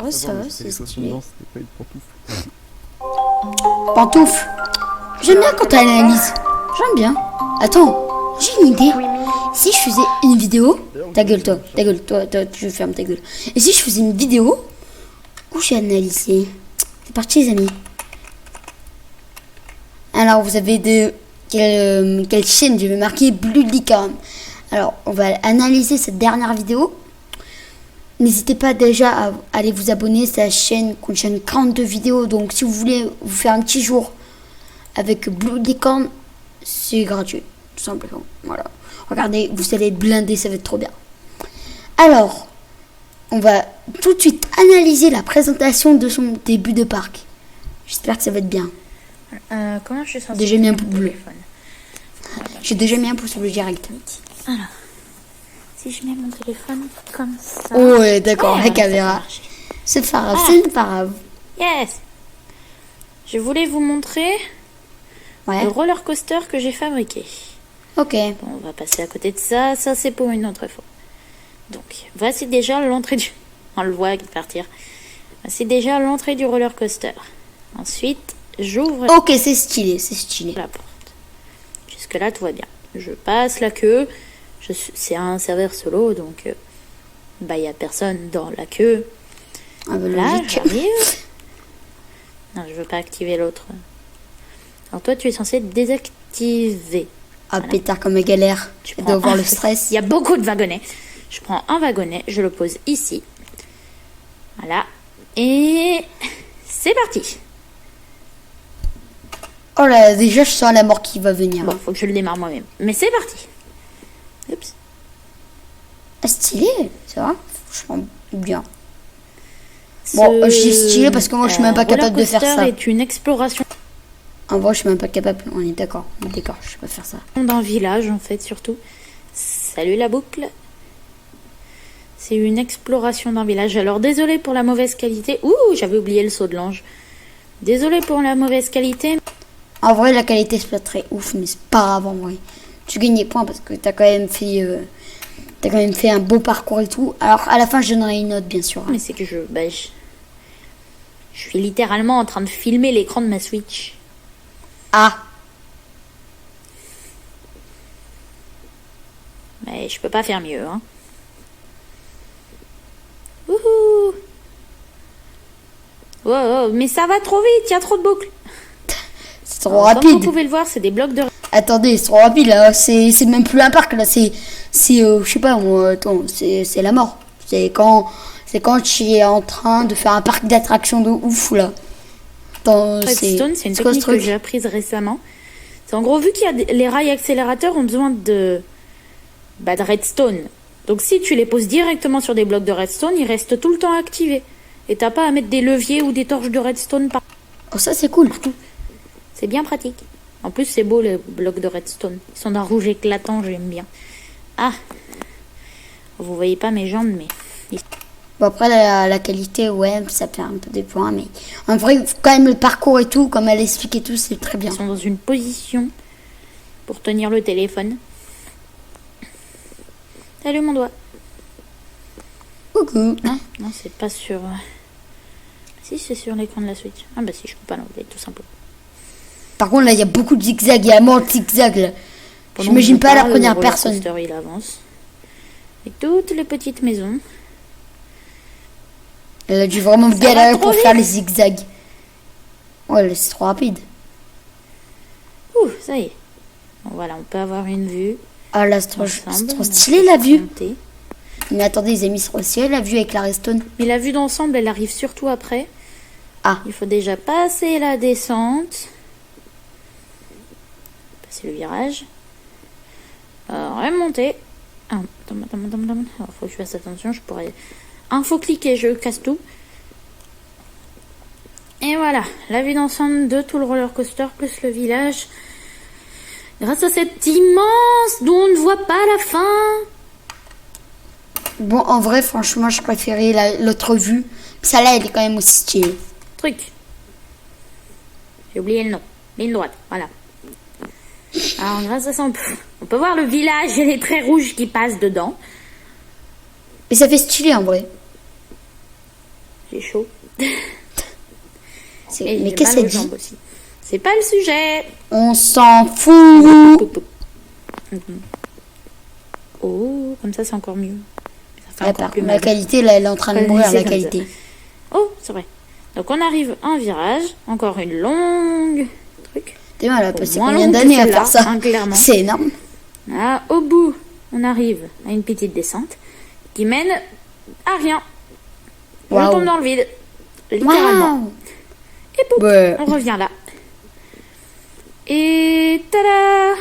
vrai, ça va, c'est stylé. C'était pas une pantoufle. Pantoufle. J'aime bien quand t'analyses. J'aime bien. Attends, j'ai une idée. Si je faisais une vidéo... Ta gueule, toi, tu fermes ta gueule. Et si je faisais une vidéo où j'ai analysé... C'est parti, les amis. Alors, vous avez de... Quelle chaîne? Je vais marquer Blue Licorne. Alors, on va analyser cette dernière vidéo. N'hésitez pas déjà à aller vous abonner. Sa chaîne contient 42 vidéos. Donc, si vous voulez vous faire un petit jour avec Blue Licorne, c'est gratuit. Tout simplement. Voilà. Regardez, vous allez être blindés, ça va être trop bien. Alors, on va tout de suite analyser la présentation de son début de parc. J'espère que ça va être bien. Comment je suis censée Déjà mis un pouce bleu. J'ai déjà mis un pouce bleu direct. Alors, si je mets mon téléphone comme ça... Oh, ouais, d'accord, Ouais, la caméra. C'est pas grave, c'est pas grave. Yes. Je voulais vous montrer Ouais, le roller coaster que j'ai fabriqué. ok. Bon, on va passer à côté de ça. Ça, c'est pour une autre fois. Donc, voici déjà l'entrée du... On le voit partir. Voici déjà l'entrée du roller coaster. Ensuite, j'ouvre Ok, c'est stylé, c'est stylé. la porte. Jusque-là, tout va bien. Je passe la queue. C'est un serveur solo, donc... il n'y a personne dans la queue. Ah, bah, Là, logique. j'arrive. Non, je veux pas activer l'autre. Alors toi, tu es censé désactiver. Ah, pétard comme galère. Tu Tu dois voir le stress. Il y a beaucoup de wagonnets. Je prends un wagonnet, je le pose ici. Voilà. Et c'est parti. Oh là, déjà, je sens la mort qui va venir. Bon, faut que je le démarre moi-même. Mais c'est parti. Oups. Ah, stylé, ça va. Franchement, bien. Bon, je dis stylé parce que moi, je suis même pas capable de faire ça. Roller coaster est une exploration En vrai, je suis même pas capable. On est d'accord. On est d'accord, je sais pas faire ça. d'un village, en fait, surtout. Salut la boucle. C'est une exploration d'un village. Alors, désolé pour la mauvaise qualité. Ouh, j'avais oublié le saut de l'ange. Désolé pour la mauvaise qualité. En vrai, la qualité, c'est pas très ouf, mais c'est pas grave en vrai. Tu gagnes des points parce que t'as quand même fait un beau parcours et tout. Alors, à la fin, je donnerai une note, bien sûr. Mais c'est que je suis littéralement en train de filmer l'écran de ma Switch. Ah, Mais je peux pas faire mieux, hein. Wouhou! Oh, mais ça va trop vite, il y a trop de boucles. c'est trop Alors, comme vous rapide. pouvez le voir, c'est des blocs de... Attendez, c'est trop rapide là. C'est même plus un parc là. Je sais pas moi. Attends, c'est la mort. C'est quand tu es en train de faire un parc d'attractions de ouf là. Attends, Redstone, c'est une quoi ce technique que truc? j'ai apprise récemment. C'est en gros, vu qu'il y a les rails accélérateurs ont besoin de redstone. Donc si tu les poses directement sur des blocs de redstone, ils restent tout le temps activés. Et t'as pas à mettre des leviers ou des torches de redstone partout. Oh, ça c'est cool. C'est bien pratique. En plus, c'est beau les blocs de redstone. Ils sont d'un rouge éclatant, j'aime bien. Ah, vous voyez pas mes jambes, mais... Bon, après la qualité, ouais, ça fait un peu des points, mais en vrai, quand même le parcours et tout, comme elle explique et tout, c'est très bien. Ils sont dans une position pour tenir le téléphone. Salut mon doigt. Coucou. Hein? Non, c'est pas sur... Si, c'est sur l'écran de la Switch. Ah bah si, je peux pas l'enlever, tout simplement. Par contre, là, il y a beaucoup de zigzags. Il y a mort de zigzags là. Pendant J'imagine que je pas la parle, première le roller personne. coaster, il avance. Et toutes les petites maisons. Elle a dû vraiment va galérer trop pour vite. faire les zigzags. Ouais, c'est trop rapide. Ouh, ça y est. Bon, voilà, on peut avoir une vue. Ah là, c'est trop ensemble. On stylé peut la vue. monter. Mais attendez, les amis, c'est trop stylé la vue avec la redstone. Mais la vue d'ensemble, elle arrive surtout après. Ah, Il faut déjà passer la descente. Passer le virage. Remonter. Ah, attends. Alors, faut que je fasse attention, je pourrais... Info cliquer, je casse tout. Et voilà, la vue d'ensemble de tout le roller coaster plus le village. Grâce à cette immense dont on ne voit pas la fin. bon, en vrai, franchement, je préférais l'autre vue. Celle-là, elle est quand même aussi stylée. Truc. J'ai oublié le nom. Ligne droite, voilà. Alors, grâce à ça, on peut voir le village et les traits rouges qui passent dedans. Mais ça fait stylé en vrai. J'ai chaud. Mais J'ai qu'est-ce mal qu'elle aux jambes dit? aussi. C'est pas le sujet. On s'en fout. Poup, poup. Mhm. Oh, comme ça c'est encore mieux. Ça fait Ouais, encore par plus contre, la mal. qualité, là, elle est en train de Faut le mourir, laisser la comme qualité. Oh, c'est vrai. Donc on arrive à un virage, encore une longue truc. T'es mal, elle a passé Moins combien longue que d'années à celle-là, faire ça? hein, clairement. C'est énorme. Ah, au bout, on arrive à une petite descente qui mène à rien. Je Waouh. tombe dans le vide, littéralement. Waouh. Et pouf, Ouais. on revient là. Et tada!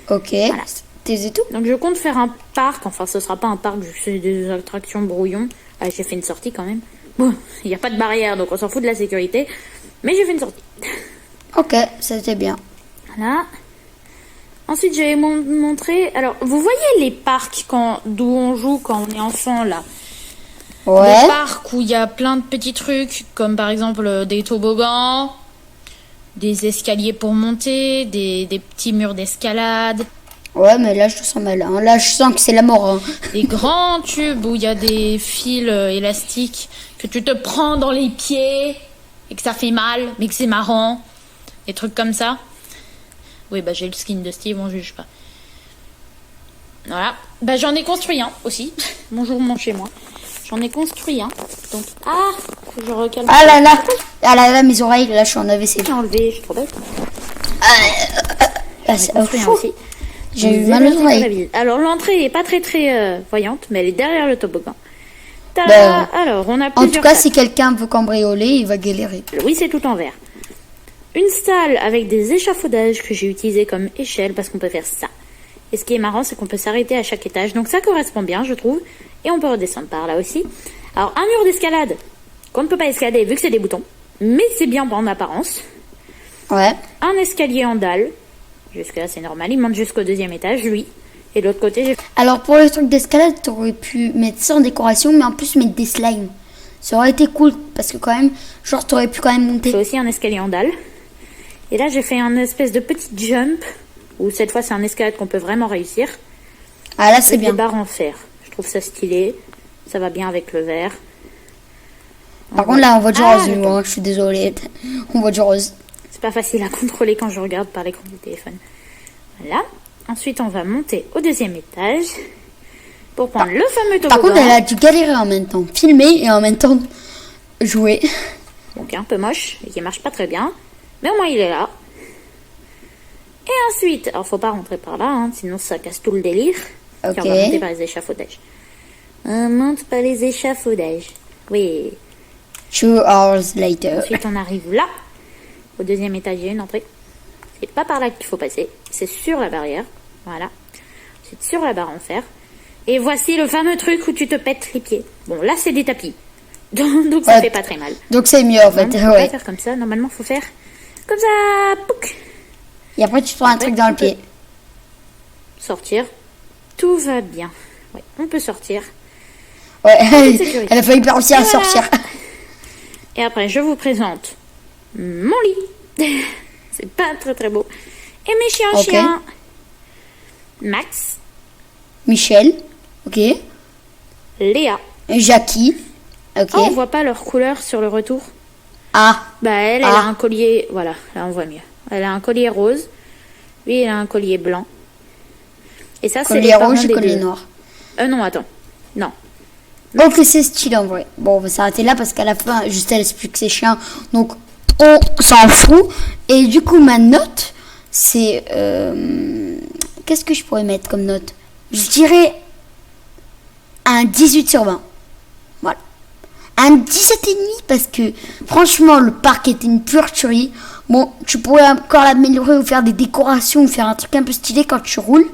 Ok. T'es et tout? Donc je compte faire un parc, enfin ce sera pas un parc, c'est des attractions brouillons. Ah, j'ai fait une sortie quand même. Bon, il n'y a pas de barrière, donc on s'en fout de la sécurité. Mais j'ai fait une sortie. Ok, c'était bien. Voilà. Ensuite, je vais montrer... Alors, vous voyez les parcs d'où on joue quand on est enfant, là? Ouais. Des parcs où il y a plein de petits trucs, comme par exemple des toboggans, des escaliers pour monter, des petits murs d'escalade, Ouais, mais là, je te sens mal. Hein. Là, je sens que c'est la mort. Hein. des grands tubes où il y a des fils élastiques que tu te prends dans les pieds et que ça fait mal, mais que c'est marrant. Des trucs comme ça. Oui, bah j'ai le skin de Steve, on juge pas. Voilà. Bah j'en ai construit un aussi. Bonjour mon chez moi. J'en ai construit un. Donc, faut que je recalme. Ah là là. Ah là là, mes oreilles. Là, je suis en AVC. J'ai enlevé, je suis trop bête. Ah, J'en ai construit un aussi. J'ai eu Vous mal aux avez oreilles. la visite. Alors l'entrée est pas très voyante, mais elle est derrière le toboggan. Tada. Ben, Alors on a En plusieurs tout cas, salles. si quelqu'un veut cambrioler, il va galérer. Oui, c'est tout en vert. Une salle avec des échafaudages que j'ai utilisés comme échelle parce qu'on peut faire ça. Et ce qui est marrant, c'est qu'on peut s'arrêter à chaque étage. Donc ça correspond bien, je trouve. Et on peut redescendre par là aussi. Alors, un mur d'escalade qu'on ne peut pas escalader vu que c'est des boutons. Mais c'est bien en apparence. Ouais. Un escalier en dalle. Jusque-là, c'est normal. Il monte jusqu'au 2e étage, lui. Et de l'autre côté, j'ai Alors, pour le truc d'escalade, t'aurais pu mettre ça en décoration, mais en plus mettre des slimes. Ça aurait été cool, parce que quand même, genre, t'aurais pu quand même monter. fait aussi un escalier en dalle. Et là, j'ai fait un espèce de petit jump. Où cette fois, c'est un escalade qu'on peut vraiment réussir. Ah là, c'est Avec des bien. barres en fer. Je trouve ça stylé. Ça va bien avec le vert. Par contre, là, on voit du Ah, rose, nous, hein, je suis désolée. On voit du rose. C'est pas facile à contrôler quand je regarde par l'écran du téléphone. Voilà. Ensuite, on va monter au 2e étage pour prendre le fameux toboggan. Par contre, elle a dû galérer en même temps. Filmer et en même temps jouer. Donc, un peu moche et qui marche pas très bien. Mais au moins, il est là. Et ensuite, alors faut pas rentrer par là, hein, sinon ça casse tout le délire. Ok. Puis on va monter par les échafaudages. On monte par les échafaudages. Oui. 2 hours later. Ensuite, on arrive là. Au 2e étage, il y a une entrée. C'est pas par là qu'il faut passer. C'est sur la barrière. Voilà. C'est sur la barre en fer. Et voici le fameux truc où tu te pètes les pieds. Bon, là, c'est des tapis. Donc ça Ouais. fait pas très mal. Donc, c'est mieux, en fait. Normalement, faut Ouais. pas faire comme ça. Normalement, faut faire comme ça. Pouc. Et après, tu prends un truc dans le pied. Sortir. Tout va bien. Oui, on peut sortir. Ouais. sécurité. Elle a failli pas réussir à Voilà. sortir. Et après, je vous présente mon lit. C'est pas très très beau. Et mes chiens. Max, Michel. Ok. Léa. Jackie. Ok. Oh, on voit pas leur couleur sur le retour. Ah. Bah elle Ah. a un collier, voilà, là on voit mieux. Elle a un collier rose. Lui, il a un collier blanc. Et ça, c'est les Collier parents rouge et des collier deux. noir. Non, attends. Non. Donc c'est stylé en vrai. Bon, on va s'arrêter là parce qu'à la fin, juste elle explique ses chiens. Donc on s'en fout. Et du coup, ma note, c'est... qu'est-ce que je pourrais mettre comme note? Je dirais un 18 sur 20. Voilà. Un 17,5 parce que franchement, le parc était une pure tuerie. Bon, tu pourrais encore l'améliorer ou faire des décorations ou faire un truc un peu stylé quand tu roules.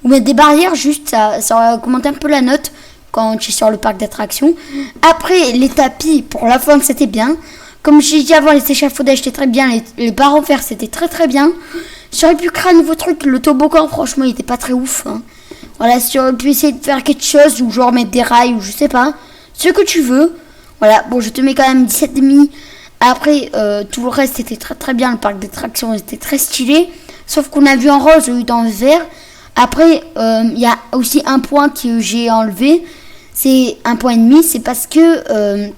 Ou mettre des barrières, juste ça aurait augmenté un peu la note quand tu es sur le parc d'attractions. Après, les tapis, pour la fin, c'était bien. Comme j'ai dit avant, les échafaudages, c'était très bien. Les barres en fer, c'était très très bien. J'aurais pu créer un nouveau truc. Le toboggan, franchement, il était pas très ouf. Hein. Voilà, si tu aurais pu essayer de faire quelque chose, ou genre mettre des rails, ou je sais pas. Ce que tu veux. Voilà, bon, je te mets quand même 17,5. Après, tout le reste, c'était très très bien. Le parc d'attractions était très stylé. Sauf qu'on a vu en rose, au lieu d'en vert. Après, il y a aussi un point que j'ai enlevé. C'est 1,5 point. C'est parce que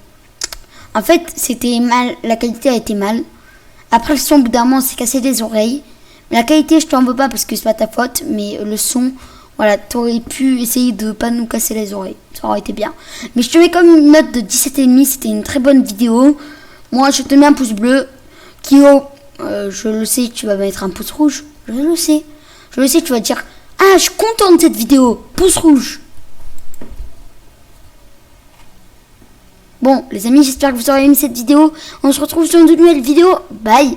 En fait, c'était mal, la qualité a été mal. Après le son, au bout d'un moment, on s'est cassé les oreilles. Mais la qualité, je t'en veux pas parce que c'est pas ta faute. Mais le son, voilà, t'aurais pu essayer de pas nous casser les oreilles. Ça aurait été bien. Mais je te mets comme une note de 17,5. C'était une très bonne vidéo. Moi, je te mets un pouce bleu. Kyo, je le sais, tu vas mettre un pouce rouge. Je le sais. Je le sais, tu vas dire, ah, je suis content de cette vidéo. Pouce rouge. Bon, les amis, j'espère que vous aurez aimé cette vidéo. On se retrouve sur une nouvelle vidéo. Bye.